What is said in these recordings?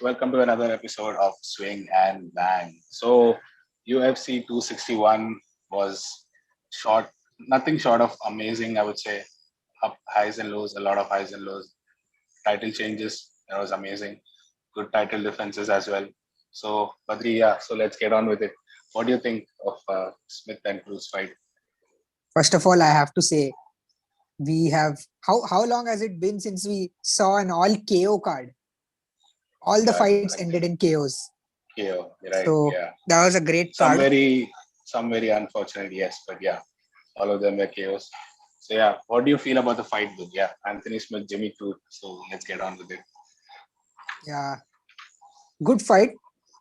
welcome to another episode of Swing and Bang. So, UFC 261 was short, nothing short of amazing, I would say. Up highs and lows, a lot of highs and lows. Title changes, that was amazing. Good title defenses as well. So, Badri, yeah, so let's get on with it. What do you think of Smith and Cruz fight? First of all, I have to say we have how long has it been since we saw an all KO card? All the Yeah, fights correct. ended in KOs. KO, right? So Yeah. that was a great Some card. very, some very unfortunate, yes, but yeah, all of them were chaos. So yeah, what do you feel about the fight, dude? Yeah, Anthony Smith, Jimmy Crute. So let's get on with it. Yeah, good fight.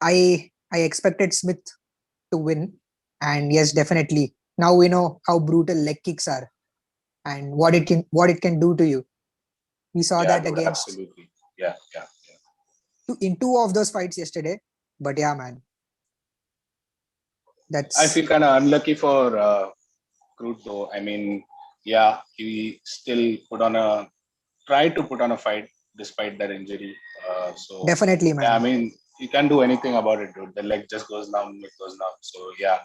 I expected Smith to win, and yes, definitely. Now we know how brutal leg kicks are and what it can do to you. We saw Yeah, that dude, against absolutely. Yeah, yeah, yeah. in two of those fights yesterday. But yeah, man, I that's feel kind of unlucky for Crute though. I mean, yeah, he still tried to put on a fight despite that injury. So definitely, yeah, I man. mean, you can't do anything about it, dude. The leg just goes numb, it goes numb. So yeah,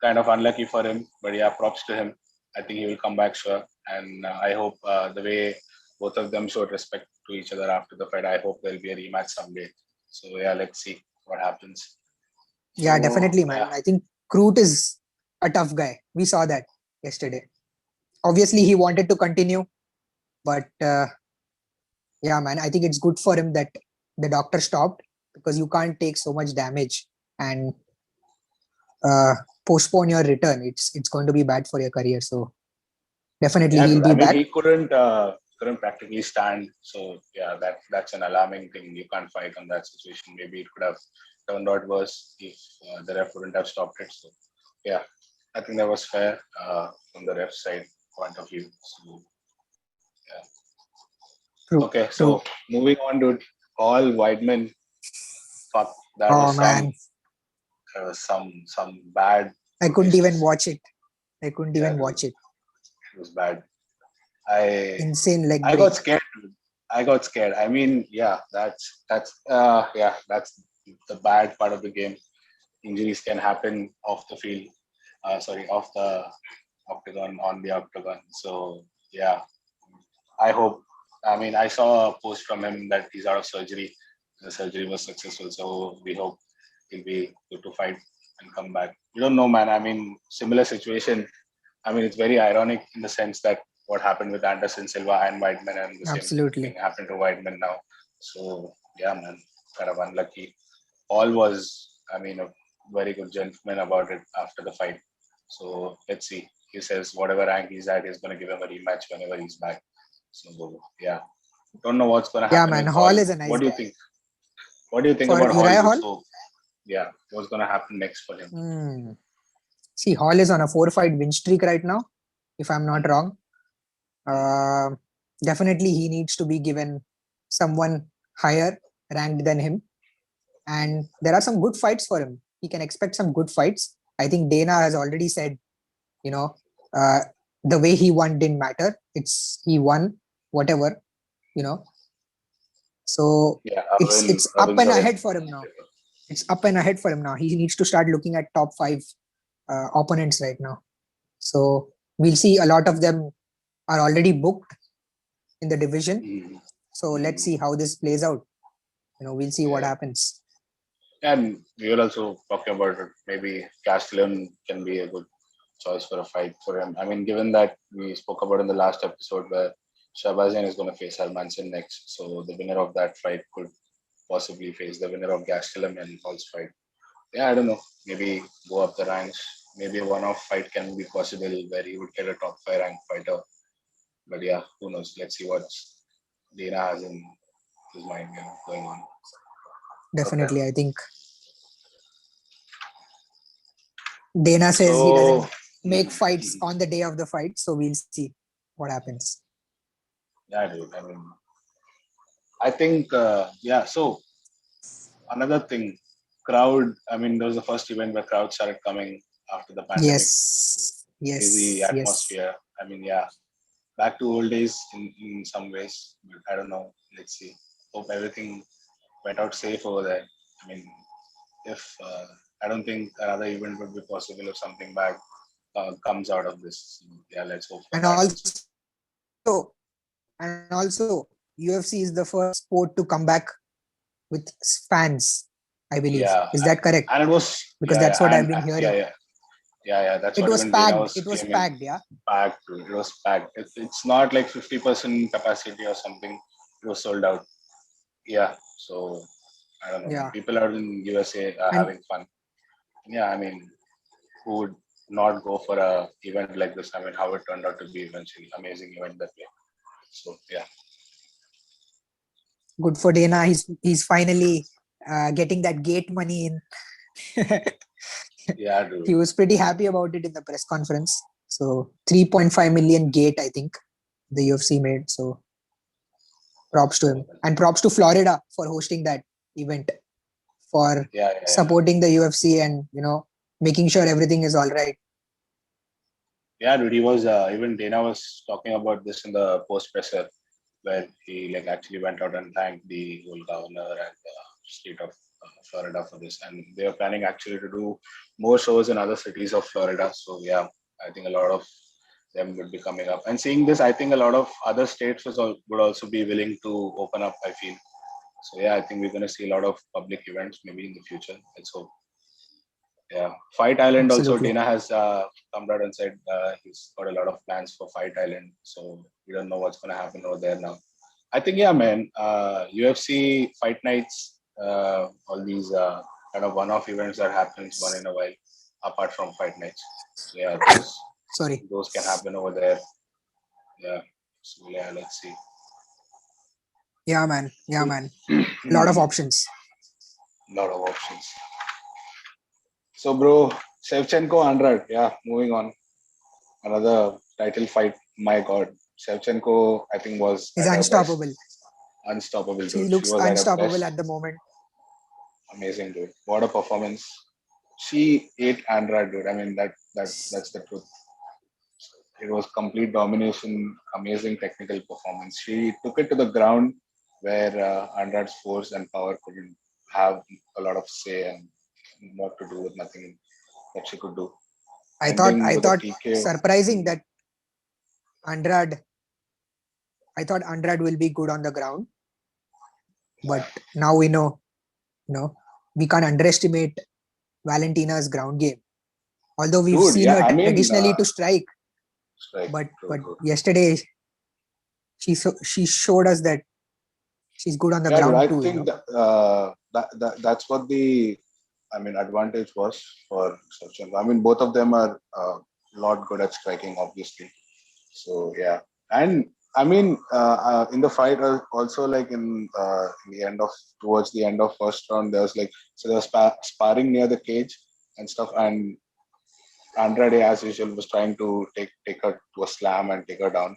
kind of unlucky for him, but yeah, props to him. I think he will come back sure, and I hope the way both of them showed respect to each other after the fight, I hope there'll be a rematch someday. So yeah, let's see what happens. Yeah, So definitely, man. yeah, I think Crute is a tough guy. We saw that yesterday. Obviously, he wanted to continue, but yeah, man, I think it's good for him that the doctor stopped because you can't take so much damage and uh, postpone your return. It's going to be bad for your career. So definitely, yeah, he'll dude. I be mean, back. he couldn't practically stand. So yeah, that's an alarming thing. You can't fight on that situation. Maybe it could have turned out worse if the ref wouldn't have stopped it. So yeah, I think that was fair from the ref side point of view. So yeah. True, Okay, so true. moving on to Paul Weidman. Fuck, Oh man, that was some bad I couldn't even quotations. watch it. I couldn't Yeah, even dude, watch it. it was bad. I Insane leg I got break. scared. Dude. I got scared. I mean, yeah, that's the bad part of the game. Injuries can happen off the field. Sorry, off the octagon, on the octagon. So yeah, I hope. I mean, I saw a post from him that he's out of surgery. The surgery was successful, so we hope he'll be good to fight and come back. You don't know, man. I mean, similar situation. I mean, it's very ironic in the sense that what happened with Anderson Silva and Weidman, and the same thing Absolutely. happened to Weidman now. So yeah, man, kind of unlucky. Paul was, I mean, a very good gentleman about it after the fight. So let's see. He says whatever rank he's at, he's going to give him a rematch whenever he's back. So yeah, don't know what's going to Yeah, happen man. with Hall Hall. is a What nice do you guy. think? What do you think For about Hall, Uriah dude? Hall, So yeah, what's going to happen next for him? hmm. See, Hall is on a four-fight win streak right now, if I'm not Mm, wrong. mm, Uh, Definitely, he needs to be given someone higher ranked than him. And there are some good fights for him. He can expect some good fights. I think Dana has already said, you know, uh, the way he won didn't matter. It's he won, whatever, you know. So yeah, it's a up win's and a win. ahead for him now. It's up and ahead for him now. He needs to start looking at top five opponents right now. So we'll see. A lot of them are already booked in the division. Mm, So let's mm, see how this plays out. We'll see what yeah. happens. And we were also talking about it. Maybe Castellan can be a good choice for a fight for him. I mean, given that we spoke about in the last episode where Shabazian is going to face Hermanson next, so the winner of that fight could possibly face the winner of Gastelum and Hall's fight. Yeah, I don't know. Maybe go up the ranks. Maybe a one-off fight can be possible where he would get a top five ranked fighter. But yeah, who knows? Let's see what Dana has in his mind, going on. Okay. Definitely, I think Dana says he So, doesn't make fights mhm. on the day of the fight. So we'll see what happens. Yeah, dude. I mean, I think, yeah. So another thing, crowd. I mean, there was the first event where crowd started coming after the pandemic. Yes, Crazy yes, yes. atmosphere. I mean, yeah, back to old days in some ways. But I don't know. Let's see. Hope everything went out safe over there. I mean, if I don't think another event would be possible if something bad comes out of this. Yeah, let's hope for And that also. also UFC is the first sport to come back with fans, I believe. Yeah, Is that correct? and it was Because yeah, that's what yeah, I've and been yeah, hearing. yeah, yeah. That's It what was even Dana packed. was It was claiming. packed, yeah. Packed. It was packed. It's not like 50% capacity or something. It was sold out. Yeah. So I don't know. Man. Yeah. People out in USA are And having fun. Yeah, I mean, who would not go for a event like this? I mean, how it turned out to be eventually amazing event that way. So yeah, good for Dana. He's finally getting that gate money in. yeah, dude. He was pretty happy about it in the press conference. So 3.5 million gate, I think, the UFC made. So props to him. And props to Florida for hosting that event, for Yeah, yeah, yeah. supporting the UFC and, making sure everything is all right. Yeah, dude. He was even Dana was talking about this in the post presser where he like actually went out and thanked the whole governor and the state of Florida for this, and they are planning actually to do more shows in other cities of Florida. So yeah, I think a lot of them would be coming up. And seeing this, I think a lot of other states would also be willing to open up. I feel so. Yeah, I think we're going to see a lot of public events maybe in the future. Let's hope. Yeah, Fight Island also. Absolutely. Dana has come out and said he's got a lot of plans for Fight Island. So we don't know what's going to happen over there now. I think yeah, man. UFC fight nights, all these kind of one-off events that happens one in a while, apart from fight nights. So yeah, Sorry. those can happen over there. Yeah. So yeah, let's see. Yeah, man. Yeah, Cool. man. A lot of options. Lot of options. So, bro, Shevchenko, Andrade. Yeah, moving on. Another title fight. My God, Shevchenko, I think was He's at her best. unstoppable. Unstoppable, She dude. She looks was at her unstoppable best. at the moment. Amazing, dude. What a performance. She ate Andrade, dude. I mean, that's the truth. It was complete domination, amazing technical performance. She took it to the ground where Andrade's force and power couldn't have a lot of say and what to do with nothing that she could do. Ending I with a thought TKO. surprising that Andrade, I thought Andrade will be good on the ground, but now we know, we can't underestimate Valentina's ground game. Although we've Dude, seen yeah, her I mean, traditionally to strike, right, but true, true. yesterday she showed us that she's good on the Yeah, dude, ground I too. think that's what the advantage was for Sachin. I mean, both of them are not good at striking, obviously. So yeah, and I mean, in the fight also like in the end of towards the end of first round, there was like so they were sparring near the cage and stuff, and Andrade as usual was trying to take her to a slam and take her down,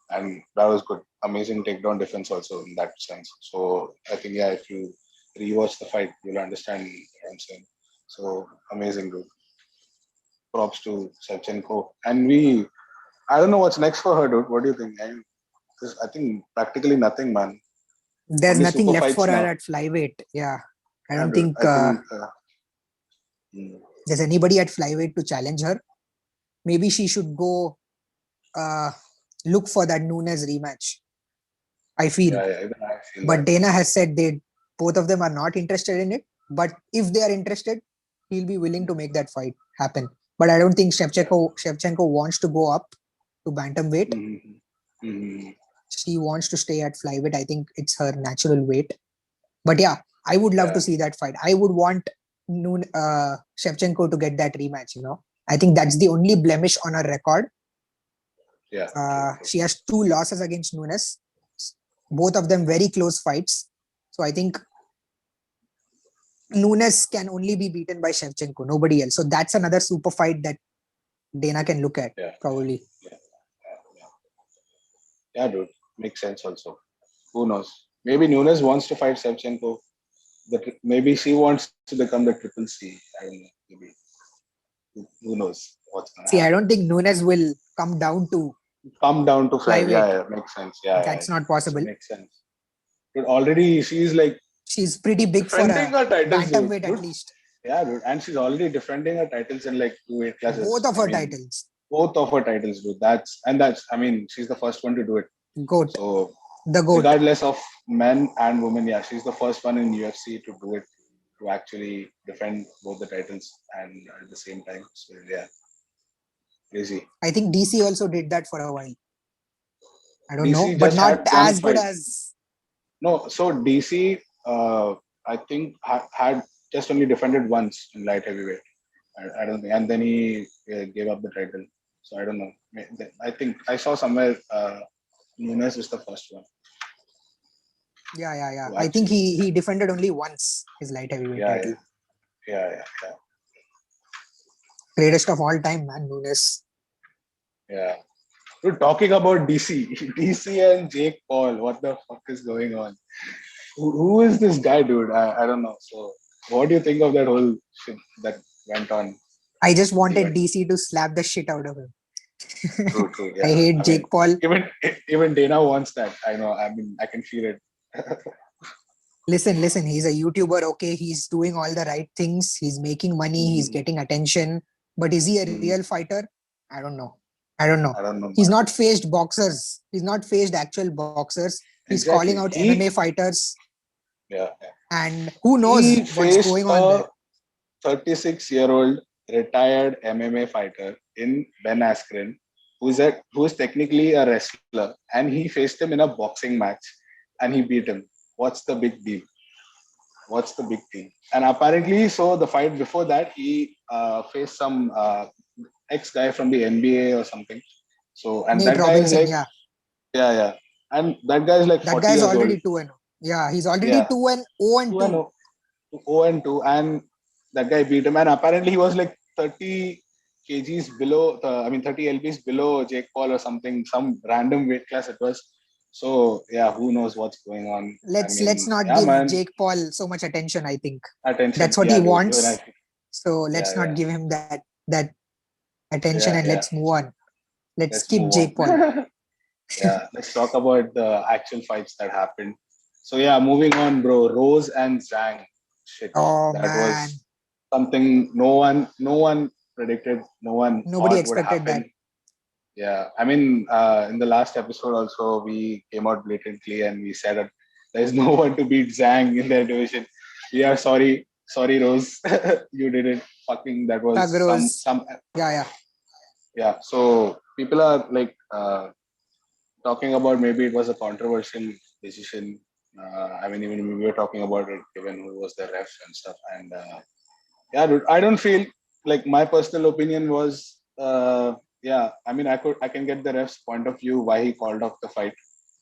and that was good. Amazing takedown defense also in that sense. So I think yeah, if you rewatch the fight, you'll understand what I'm saying. So amazing, dude. Props to Shevchenko, and I don't know what's next for her, dude. What do you think? I think practically nothing, man. There's Only nothing super left for fights her now. at flyweight. Yeah, I Yeah, don't dude. think I think. Mm, there's anybody at flyweight to challenge her. Maybe she should go uh, look for that Nunes rematch, I feel. yeah, even I feel But that. Dana has said both of them are not interested in it. But if they are interested, he'll be willing to make that fight happen. But I don't think Yeah. Shevchenko wants to go up to bantamweight. Mm-hmm. Mm-hmm. She wants to stay at flyweight. I think it's her natural weight. But yeah, I would love to Yeah. see that fight. I would want Shevchenko to get that rematch. I think that's the only blemish on her record. Yeah. True, true. She has 2 losses against Nunes, both of them very close fights. So I think Nunes can only be beaten by Shevchenko, nobody else. So that's another super fight that Dana can look at, Yeah. probably. Yeah. Yeah. Yeah, dude. Makes sense also. Who knows? Maybe Nunes wants to fight Shevchenko. Maybe she wants to become the triple C. I don't know. Maybe. Who knows what's gonna See, I happen? don't think Nunes will come down to Come down to fly. Yeah, flyweight. yeah, makes sense. Yeah, yeah, That's not possible. makes sense. But already she's like She's pretty big for defending a her titles, bantamweight at dude. least. Yeah, dude. And she's already defending her titles in like 2 weight classes. Both of I her mean, titles. both of her titles, dude. I mean, she's the first one to do it. Goat. So The goat. regardless of men and women, yeah, she's the first one in UFC to do it, to actually defend both the titles and at the same time. So yeah, crazy. I think DC also did that for a while. I don't know, DC but just not had one as good fight. as. No, so DC, I think had just only defended once in light heavyweight. I don't think, and then he gave up the title. So I don't know. I think I saw somewhere Nunes is the first one. Yeah. To I think actually, he defended only once his light heavyweight yeah, title. yeah. Greatest of all time, man, Nunes. Yeah. We're talking about DC. DC and Jake Paul. What the fuck is going on? Who is this guy, dude? I don't know. So, what do you think of that whole shit that went on? I just wanted Even, DC to slap the shit out of him. true. I Yeah. hate I Jake mean, Paul. even Dana wants that. I know. I mean, I can feel it. Listen. He's a YouTuber. Okay, he's doing all the right things. He's making money. He's getting attention. But is he a real fighter? I don't know. I don't know, He's man. not faced boxers. He's not faced actual boxers. He's calling Exactly. out MMA fighters. Yeah. And who knows He what's faced going on a there. 36-year-old retired MMA fighter in Ben Askren, who's technically a wrestler, and he faced him in a boxing match, and he beat him. What's the big deal? What's the big deal? And apparently, so the fight before that, he faced some ex guy from the NBA or something. So, and Nate that guy is Robinson, like, yeah. yeah, and that guy is like That 40 guy's years old. already 2-0. Yeah, he's already Yeah, 2-0 and 2 and 2. 0 and 2, and that guy beat him. And apparently, he was like 30 kgs below, 30 lbs below Jake Paul or something, some random weight class it was. So yeah, who knows what's going on? I Let's mean, not yeah, give man, Jake Paul so much attention, I think. attention. That's what he Yeah, dude. Even wants. So let's not yeah, give him that attention and yeah. let's move on. Let's Let's skip move Jake Paul. on. Yeah, let's talk about the actual fights that happened. So yeah, moving on, bro. Rose and Zhang. Shit, Oh that man. was something no one predicted, no one Nobody thought would expected that. happen. Yeah, I mean, in the last episode also we came out blatantly and we said that there's no one to beat Zhang in their division. We are sorry, Rose, you did it. Fucking that was Tagros. some Yeah. yeah. So people are like talking about maybe it was a controversial decision. I mean, even we were talking about it, given who was the ref and stuff. And yeah, dude, I don't feel like my personal opinion was, yeah. I mean, I can get the ref's point of view why he called off the fight.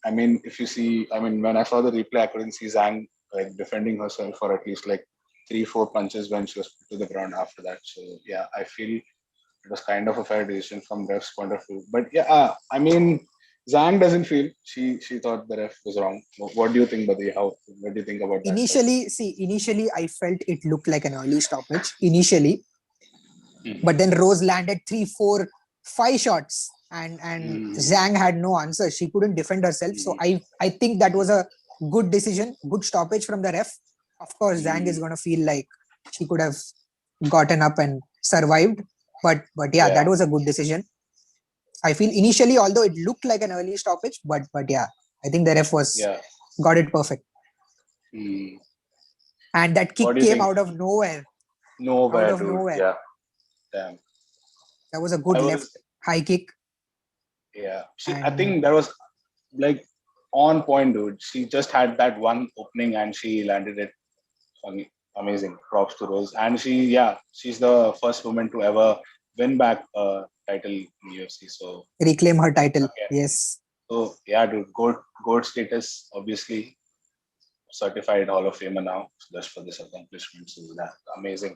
I mean, if you see, I mean, when I saw the replay, I couldn't see Zhang like defending herself for at least like 3-4 punches when she was put to the ground after that. So yeah, I feel it was kind of a fair decision from ref's point of view. But yeah, I mean, Zhang doesn't feel she thought the ref was wrong. What do you think, Buddy? What do you think about that? Initially, I felt it looked like an early stoppage. Initially, Mhm. but then Rose landed 3, 4, 5 shots, and Zhang had no answer. She couldn't defend herself. So I think that was a good decision, good stoppage from the ref. Of course, Zhang is going to feel like she could have gotten up and survived, but yeah, that was a good decision. I feel initially, although it looked like an early stoppage, but yeah, I think the ref got it perfect. And that kick came out of nowhere. Nowhere, dude. Yeah. Damn. That was a good left high kick. Yeah. I think that was like on point, dude. She just had that one opening and she landed it. Amazing. Props to Rose. And she's the first woman to ever win back a title in UFC. So reclaim her title. Okay. Yes. So yeah, dude, GOAT status, obviously certified Hall of Famer now, just for this accomplishment. So that's amazing.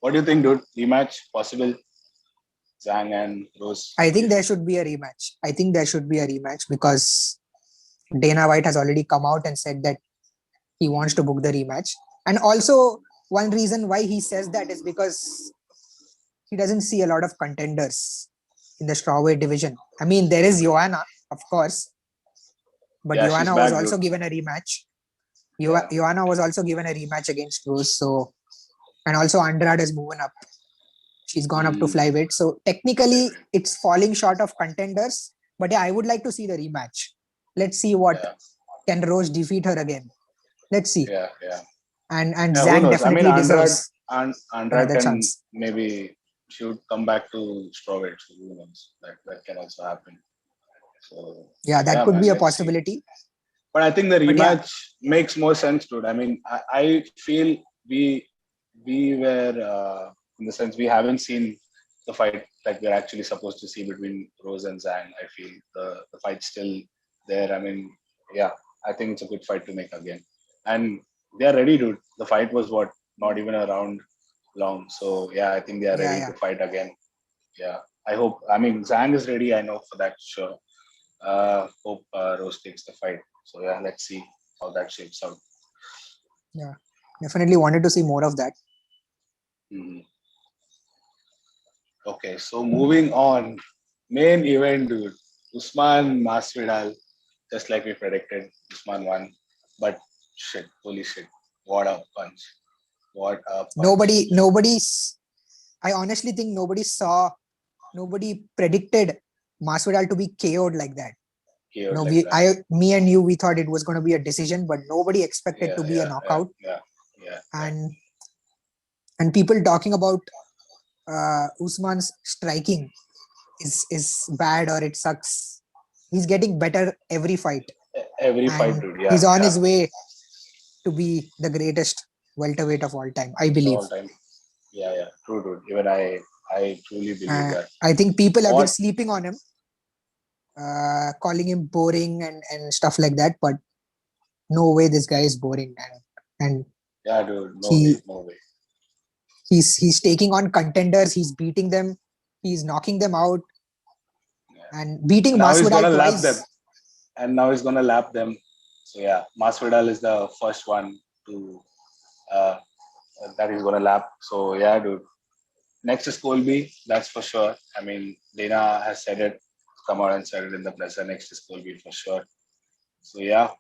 What do you think, dude? Rematch possible? Zhang and Rose. I think there should be a rematch because Dana White has already come out and said that he wants to book the rematch. And also, one reason why he says that is because he doesn't see a lot of contenders in the strawweight division. I mean, there is Joanna, of course, but Joanna was also given a rematch. Yeah. Joanna was also given a rematch against Rose. So, and also Andrade is moving up. She's gone up to Mm, flyweight. So technically, it's falling short of contenders. But yeah, I would like to see the rematch. Let's see what yeah. can Rose defeat her again. Let's see. Yeah. Yeah. And Yeah. Who Zhang knows? I mean, definitely deserves Andrade another can chance. maybe should come back to strawweight. So who knows? That can also happen. So Yeah, so that yeah, could man. be a Let's see. possibility. But I think the But yeah, rematch makes more sense, dude. I mean, I feel we were in the sense we haven't seen the fight like we're actually supposed to see between Rose and Zhang. I feel the fight's still there. I mean, yeah, I think it's a good fight to make again, and they are ready, dude. The fight was what, not even a round long, so yeah, I think they are yeah, ready yeah. to fight again. Yeah, I hope. I mean, Zhang is ready. I know for that sure. Hope Rose takes the fight. So yeah, let's see how that shapes out. Yeah. Definitely wanted to see more of that. Mhm. Okay, so moving on, main event, dude. Usman Masvidal, just like we predicted, Usman won. But shit, holy shit, what a punch! What a punch! Nobody's. I honestly think nobody predicted Masvidal to be KO'd like that. KO'd like that. Me and you, we thought it was going to be a decision, but nobody expected Yeah, to be a yeah, yeah, knockout. yeah, yeah, yeah. And people talking about Usman's striking is bad or it sucks. He's getting better every fight, Every fight, and dude. Yeah, he's on yeah. his way to be the greatest welterweight of all time, I believe. All time. Yeah, yeah. True, dude. Even I truly believe that. I think people have been What? sleeping on him, calling him boring and stuff like that. But no way, this guy is boring, and Yeah, dude. No way, he no way. he's taking on contenders. He's beating them. He's knocking them out Yeah. and beating Now he's Masvidal gonna lap them. twice. And now he's gonna lap them. So yeah, Masvidal is the first one to uh, that he's gonna lap. So yeah, dude. Next is Colby, that's for sure. I mean, Dana has said it, come out and said it in the press. Next is Colby for sure. So yeah,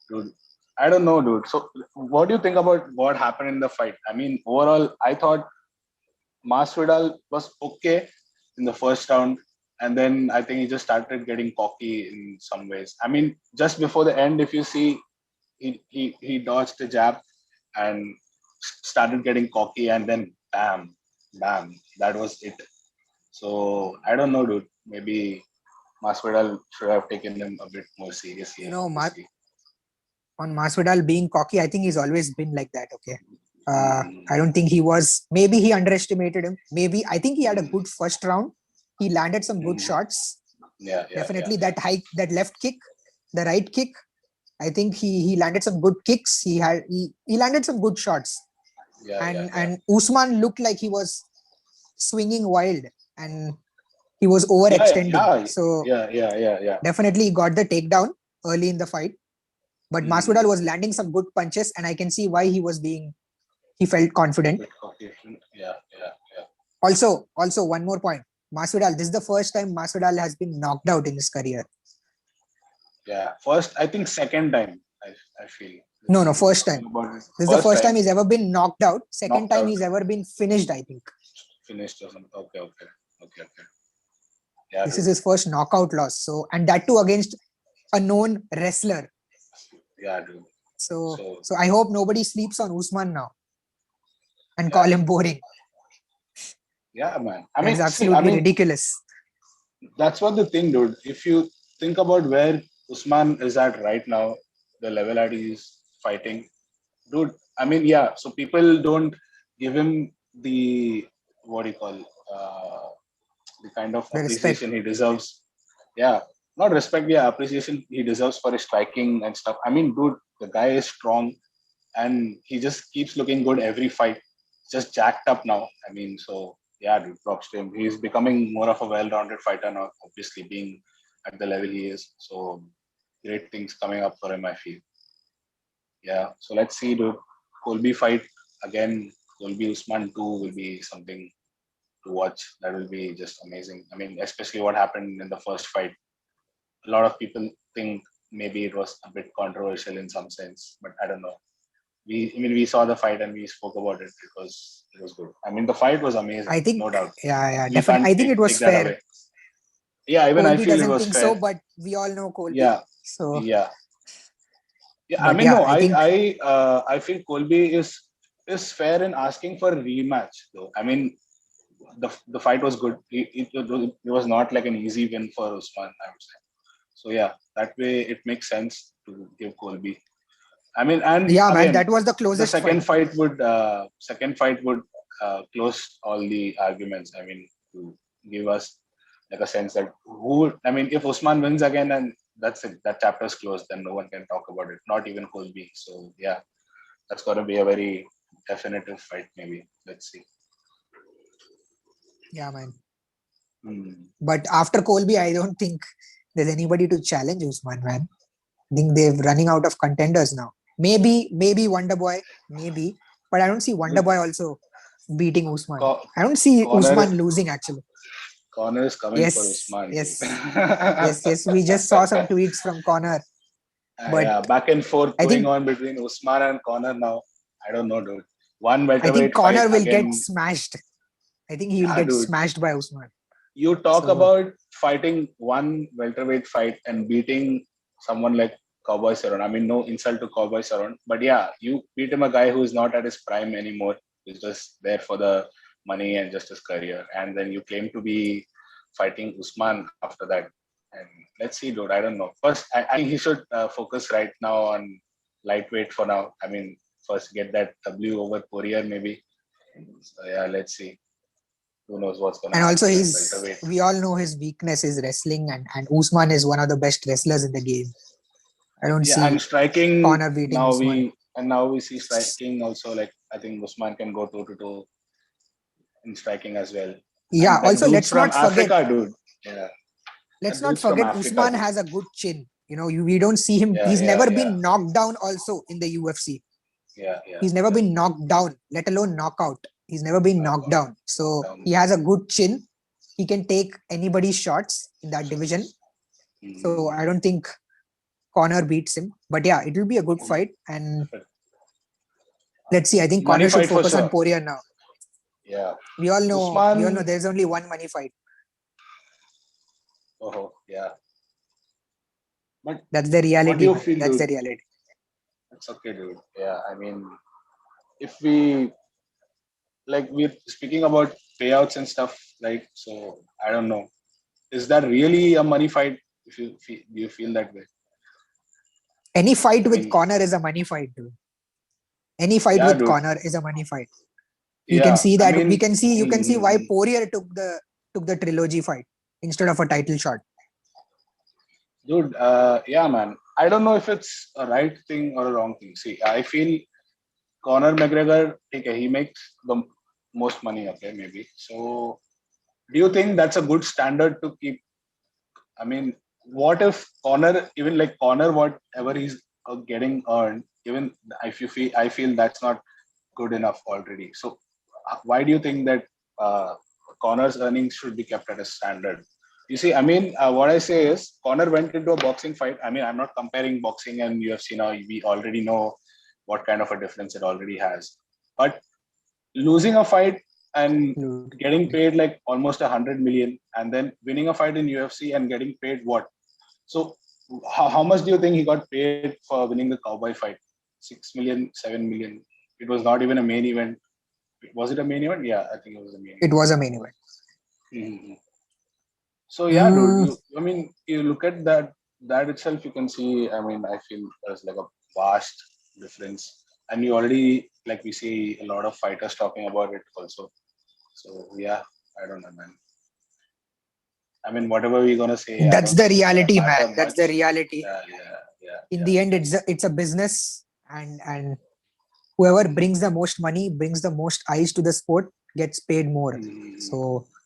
dude. I don't know, dude. So what do you think about what happened in the fight? I mean, overall, I thought Masvidal was okay in the first round, and then I think he just started getting cocky in some ways. I mean, just before the end, if you see, he dodged the jab and started getting cocky, and then bam, bam, that was it. So I don't know, dude. Maybe Masvidal should have taken him a bit more seriously. You know, Obviously, on Masvidal being cocky, I think he's always been like that. Okay. mm, I don't think he was. Maybe he underestimated him. Maybe I think he had a mm, good first round. He landed some good mm. shots. Yeah, yeah, yeah, Definitely yeah, that left kick, the right kick. I think he landed some good kicks. He landed some good shots. yeah, yeah, And yeah, Usman looked like he was swinging wild and he was yeah, overextending. yeah, So yeah, yeah, yeah, yeah. definitely he got the takedown early in the fight. But Masvidal Mm. was landing some good punches, and I can see why he felt confident. Bit cocky. Yeah, yeah, yeah. Also, one more point. Masvidal, this is the first time Masvidal has been knocked out in his career. Yeah. First, I think second time. I feel No, if you're first talking time. about it, This is the first first time time he's ever been knocked out. Second knocked time out, he's ever been finished, I think. finished or something. Okay, okay, okay, okay. Yeah, This is dude. his first knockout loss. So, and that too against a known wrestler. Yeah, dude. So So I hope nobody sleeps on Usman now and call yeah, him boring. yeah, man. I That is mean, see, I absolutely mean, ridiculous. that's what the thing, dude. If you think about where Usman is at right now, the level that he's fighting, dude. I mean, yeah. So people don't give him the what do you call the kind of The respect. appreciation he deserves. Yeah, not respect, yeah, appreciation he deserves for his striking and stuff. I mean, dude, the guy is strong and he just keeps looking good every fight. Just jacked up now. I mean, so yeah, dude, props to him. He's becoming more of a well-rounded fighter now, obviously being at the level he is. So great things coming up for him, I feel. Yeah. So let's see, dude. Colby fight again. Colby Usman 2 will be something to watch. That will be just amazing. I mean, especially what happened in the first fight. A lot of people think maybe it was a bit controversial in some sense, but I don't know. We saw the fight and we spoke about it. It was good. I mean, the fight was amazing, I think, no doubt. yeah, We definitely. can't I think it was take that fair. away. Yeah, even I Colby feel it doesn't was think so, fair. but we all know Colby. Yeah, So, yeah, yeah. I but mean, yeah, no, I think, I feel Colby is fair in asking for a rematch, though. I mean, the fight was good. It was not like an easy win for Usman, I would say. So yeah, that way it makes sense to give Colby. I mean, and yeah, man, again, that was the the closest second fight. fight would close all the arguments. I mean, to give us like a sense that who. I mean, if Usman wins again, and that's it, that chapter is closed, then no one can talk about it. Not even Colby. So yeah, that's going to be a very definitive fight. Maybe let's see. Yeah, man. Hmm. But after Colby, I don't think there's anybody to challenge Usman, man. I think they're running out of contenders now. Maybe Wonder Boy, maybe, but I don't see Wonder Look, Boy also beating Usman. Co- I don't see Connor Usman losing actually. Connor is coming for Yes, Usman, dude. yes, yes. We just saw some tweets from Connor, but Yeah, back and forth I going think on between Usman and Connor now. I don't know, dude. One I think welterweight fight Connor will get again. smashed. I think he will Yeah, get dude. smashed by Usman. You talk So about fighting one welterweight fight and beating someone like Cowboy Cerrone. I mean, no insult to Cowboy Cerrone, but yeah, you beat him a guy who's not at his prime anymore. He's just there for the money and just his career. And then you claim to be fighting Usman after that. And let's see, dude. I don't know. First, I think he should focus right now on lightweight for now. I mean, first get that W over Poirier maybe. So yeah, let's see. Who knows what's gonna and also happen at he's welterweight. we all know his weakness is wrestling, and Usman is one of the best wrestlers in the game. I don't Yeah, and see striking Connor beating now Usman. we see striking also, like I think Usman can go toe to toe in striking as well. Yeah. And that Also, dude's from Africa, dude. Yeah, let's that not dude's from forget Africa, Usman dude. has a good chin. We don't see him. Yeah, He's yeah, never yeah, been knocked down. Also in the UFC, yeah, yeah, he's never yeah. been knocked down, let alone knockout. He's never been knocked Knockout down. So down. he has a good chin. He can take anybody's shots in that division. So I don't think Connor beats him. But yeah, it will be a good fight. And let's see. I think Money Connor should fight for focus on sure. Poirier now. Yeah, We all know Usman. there's only one money fight. Oh, yeah. But That's the what do reality, you man. feel, That's the dude? reality. It's okay, dude. Yeah, I mean, if we like we're speaking about payouts and stuff, like so, I don't know. Is that really a money fight? If you feel, do you feel that way? Any fight I with mean, Connor is a money fight, dude. Any fight yeah, with dude. Connor is a money fight. We can Yeah, see I that. We mean, can see. You can see why mm, Poirier took the trilogy fight instead of a title shot. dude. Yeah, man. I don't know if it's a right thing or a wrong thing. See, I feel Conor McGregor, okay, he makes the most money. Okay, maybe. So, do you think that's a good standard to keep? I mean, what if Connor, even like Connor, whatever he's getting earned, even if you feel, I feel that's not good enough already. So, why do you think that Connor's earnings should be kept at a standard? You see, I mean, what I say is, Connor went into a boxing fight. I mean, I'm not comparing boxing and UFC now. We already know what kind of a difference it already has. But losing a fight and getting paid like almost 100 million, and then winning a fight in UFC and getting paid what? So, how much do you think he got paid for winning the Cowboy fight? 6 million, 7 million. It was not even a main event. Was it a main event? Yeah, I think it was a main It was a main event. event. So yeah, dude. Mm, I mean, you look at that itself. You can see. I mean, I feel there's like a vast difference, and you already like we see a lot of fighters talking about it also. So yeah, I don't know, man. I mean, whatever we're gonna say, I that's don't the think it's gonna reality, man. matter That's the much. reality. Yeah, yeah, yeah, In yeah. the end, it's a business, and whoever brings the most money, brings the most eyes to the sport, gets paid more. Mm,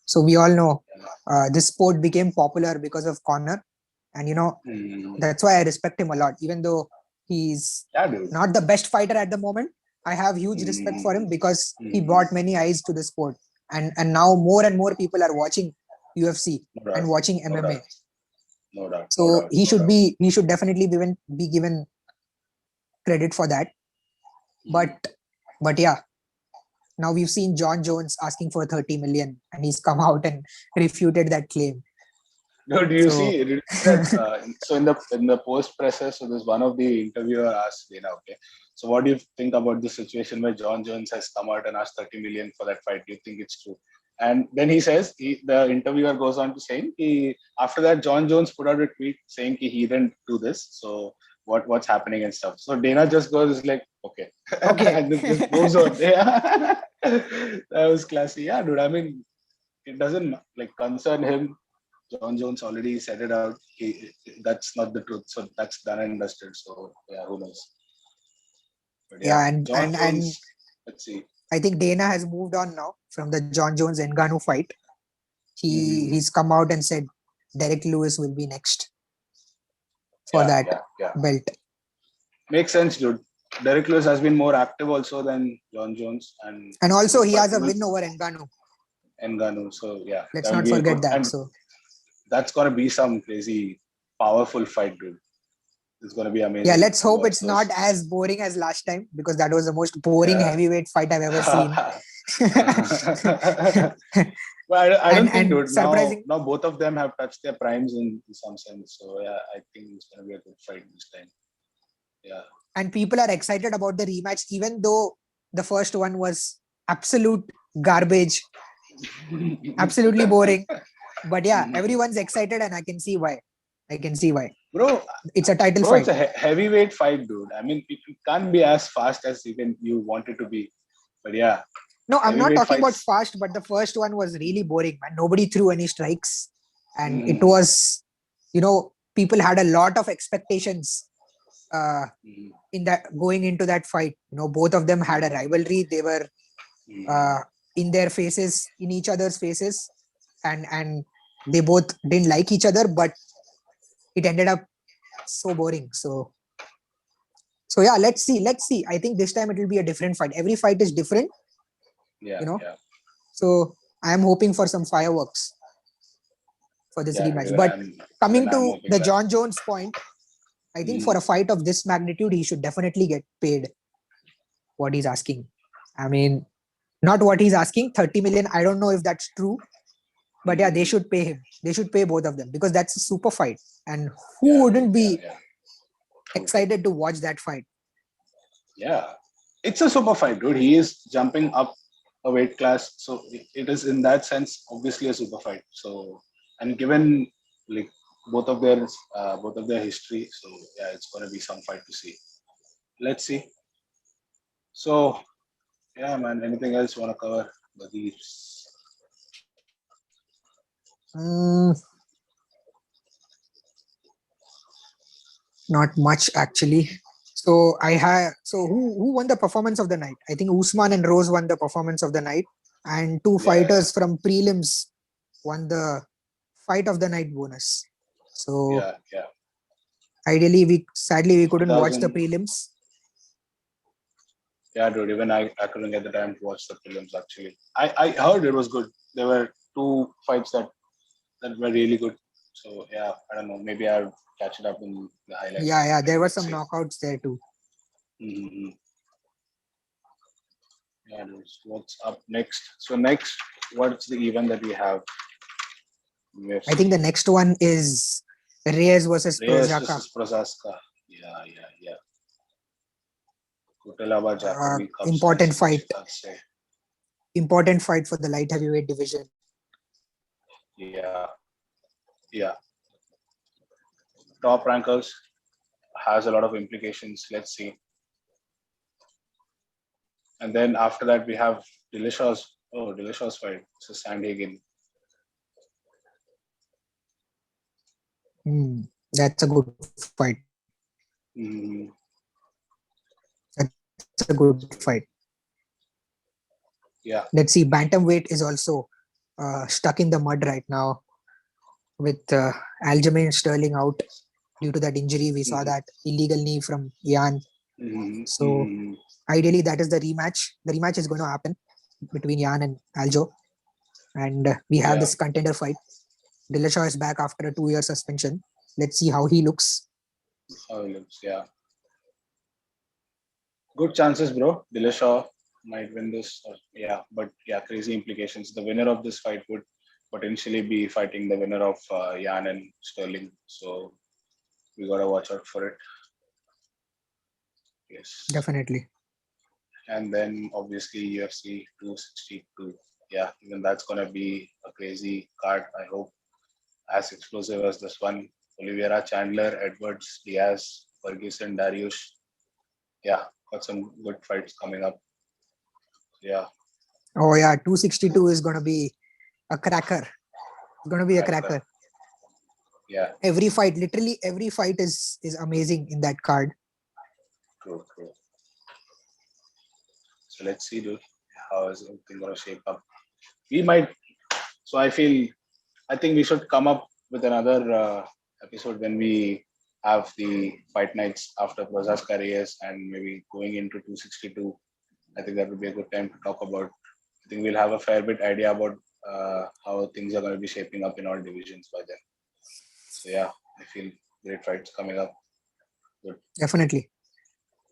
So we all know yeah. this sport became popular because of Connor, and Mm, that's why I respect him a lot, even though he's yeah, dude. not the best fighter at the moment. I have huge respect for him Mm, because he mm, brought many eyes to the sport, and now more and more people are watching UFC no doubt, and watching no doubt, MMA. No doubt. So No doubt. he No should doubt. be definitely be given credit for that. But yeah, now we've seen John Jones asking for 30 million, and he's come out and refuted that claim. No, do you see So did you see that? So in the post presser, so there's one of the interviewer asked Dana, okay, so what do you think about the situation where John Jones has come out and asked 30 million for that fight? Do you think it's true? And then he says, the interviewer goes on to saying, after that, John Jones put out a tweet saying he didn't do this. So what's happening and stuff. So Dana just goes like, okay, okay. and just moves on. Yeah, that was classy. Yeah, dude. I mean, it doesn't like concern him. John Jones already said it out. That's not the truth. So that's done and dusted. So yeah, who knows? But yeah, Yeah, John and Jones. Let's see. I think Dana has moved on now from the John Jones Ngannou fight. Mhm. He's come out and said Derek Lewis will be next for Yeah, that yeah, yeah. belt. Makes sense, dude. Derek Lewis has been more active also than John Jones, and And also he but has a win over Ngannou. Ngannou. So yeah, Let's that will not be a forget good, that. and So that's gonna be some crazy, powerful fight, dude. It's gonna be yeah, amazing let's to hope watch it's not those. as boring as last time, because that was the most boring Yeah. heavyweight fight I've ever seen. But I don't think, And dude. Now, surprising, now both of them have touched their primes in some sense. So yeah, I think it's gonna be a good fight this time. Yeah. and people are excited about the rematch, even though the first one was absolute garbage, absolutely boring. But yeah, everyone's excited, and I can see why. I can see why. bro, It's a title bro, it's fight. a heavyweight fight, dude. I mean, it can't be as fast as you want it to be. But yeah, No, I'm not heavyweight talking about fights. fast, but the first one was really boring, man. Nobody threw any strikes. And it Mm, was, people had a lot of expectations uh, mm, in that going into that fight. Both of them had a rivalry. They were mm. uh, in their faces, in each other's faces, and they both didn't like each other, but it ended up so boring. So yeah, let's see. I think this time it will be a different fight. Every fight is different, Yeah, you know. yeah, So I am hoping for some fireworks for this yeah, dude. rematch. But Even coming I'm to hoping the that. John Jones point, I think Mm, for a fight of this magnitude, he should definitely get paid what he's asking. I mean, not what he's asking, 30 million. I don't know if that's true, but yeah, they mm, should pay him. They should pay both of them, because that's a super fight. And who yeah, dude. wouldn't Yeah, be yeah. True, true. excited to watch that fight? Yeah, it's a super fight, dude. He is jumping up a weight class, so it is in that sense obviously a super fight. So, and given like both of their history, so yeah, it's gonna be some fight to see. Let's see. So yeah, man. Anything else you wanna cover? The Leafs. Mm, not much actually. So I had who won the performance of the night? I think Usman and Rose won the performance of the night, and two Yeah, yeah, fighters from prelims won the fight of the night bonus. So yeah, yeah. ideally, we Fifty couldn't watch the thousand. prelims. Yeah, dude. Even I couldn't get the time to watch the films. Actually, I heard it was good. There were two fights that were really good. So yeah, I don't know. Maybe I'll catch it up in the highlights or Yeah, something. there were Let's some see. knockouts there too. Mm-hmm. Yeah, dude. So what's up next? So next, what's the event that we have in I think the UFC? next one is Reyes versus Reyes Prozaca. versus Prozaska. Yeah, yeah, yeah. Kutelaba Jacobi Cup Important size match, fight. I'd say. Important fight for the light heavyweight division. Yeah, yeah. Top rankers has a lot of implications. Let's see. And then after that, we have Dillashaw's fight. So Sandhagen. Hmm, that's a good fight. Mm, That's a good fight. yeah. Let's see. Bantamweight is also stuck in the mud right now with Aljamain Sterling out due to that injury. We saw Mm-hmm. that illegal knee from Jan. Mm-hmm. So Mm-hmm. ideally, that is the rematch. The rematch is going to happen between Jan and Aljo, and we have Yeah. this contender fight. Dillashaw is back after a 2-year suspension. Let's see how he looks. How he looks, yeah. Good chances, bro. Dillashaw might win this. Yeah, but yeah, crazy implications. The winner of this fight would potentially be fighting the winner of Jan and Sterling. So we gotta watch out for it. Yes. Definitely. And then obviously UFC 262. Yeah, even that's gonna be a crazy card. I hope as explosive as this one. Oliveira, Chandler, Edwards, Diaz, Ferguson, Dariush. Yeah, got some good fights coming up. Yeah, Oh yeah, 262 is gonna be a cracker. It's gonna be a cracker. cracker. Yeah, Every fight, literally every fight is amazing in that card. true, true. So let's see, dude, how is everything gonna shape up. We might. So I think we should come up with another episode when we have the fight nights after Rosas Carriers and maybe going into 262. I think that would be a good time to talk about. I think we'll have a fair bit idea about how things are going to be shaping up in all divisions by then. So yeah, I feel great fights coming up. Good. Definitely.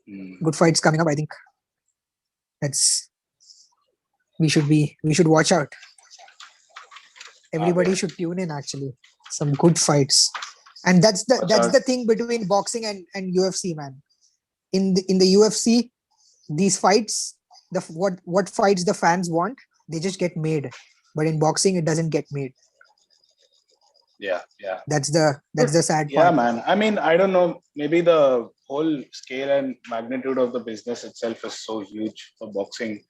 Mm. Good fights coming up. I think that's we should watch out. Everybody Yeah. should tune in actually. Some good fights. And that's Watch the out. thing between boxing and UFC, man. In the UFC, these fights, what fights the fans want, they just get made. But in boxing, it doesn't get made. Yeah, yeah. That's the sad Yeah, part. man. I mean, I don't know. Maybe the whole scale and magnitude of the business itself is so huge for boxing.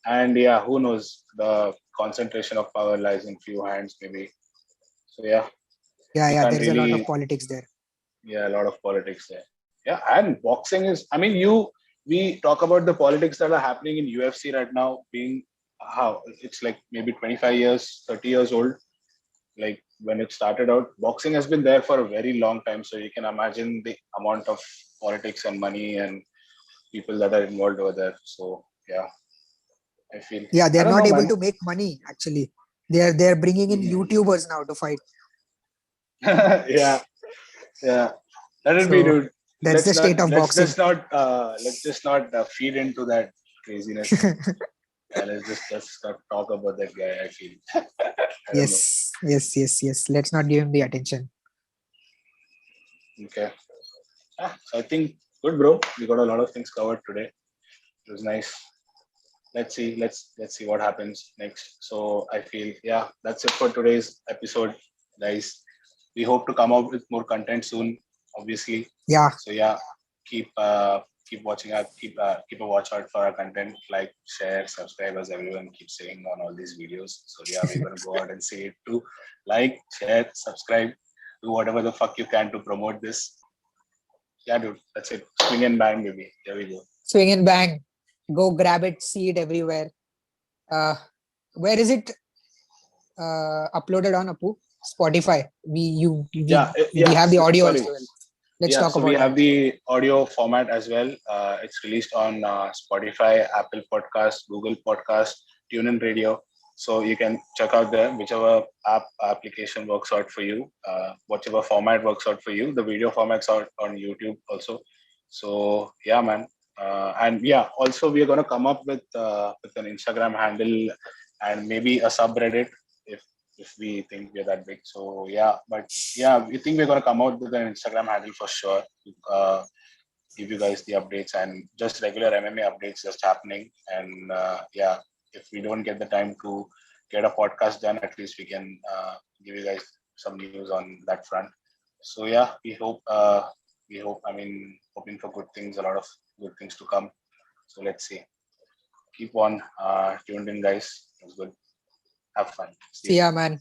And yeah, who knows? The concentration of power lies in few hands, maybe. So yeah, Yeah, we yeah. can't There's a lot of really. politics there. Yeah, a lot of politics there. Yeah, and boxing is. I mean, we talk about the politics that are happening in UFC right now, being how it's like maybe 25 years, 30 years old. Like when it started out, boxing has been there for a very long time. So you can imagine the amount of politics and money and people that are involved over there. So yeah, I feel Yeah, I they're don't not know, able man. to make money actually. They're bringing in Mhm. YouTubers now to fight. Yeah, yeah. Let it be, So dude. that's the state of boxing. Let's just not feed into that craziness. Yeah, let's not talk about that guy. I feel I don't know. Yes, yes, yes, yes. Let's not give him the attention. Okay. So I think good, bro. We got a lot of things covered today. It was nice. Let's see what happens next. So I feel yeah, that's it for today's episode, guys. We hope to come out with more content soon, obviously. Yeah, So yeah, keep keep watching out, keep a watch out for our content. Like, share, subscribe, as everyone keeps saying on all these videos. So yeah, we're gonna go out and say it too. Like, share, subscribe, do whatever the fuck you can to promote this. Yeah, dude, that's it. Swing and bang, baby. There we go. swing and bang. Go grab it, see it everywhere. Uh, where is it uploaded on Apu? Spotify. Yeah, We have the audio sorry. also. Let's Yeah, talk so we about that. have the audio format as well. It's released on Spotify, Apple Podcast, Google Podcast, TuneIn Radio. So you can check out there, whichever application works out for you, whichever format works out for you. The video formats are on YouTube also. So yeah, man. And yeah, also we are gonna come up with an Instagram handle and maybe a subreddit if we think we're that big. So yeah, but yeah, we think we're gonna come out with an Instagram handle for sure. Uh, Give you guys the updates and just regular MMA updates just happening. And yeah, if we don't get the time to get a podcast done, at least we can give you guys some news on that front. So yeah, we hope. I mean, hoping for good things, a lot of good things to come. So let's see. Keep on tuned in, guys. It was good. Have fun. See See you. ya, man.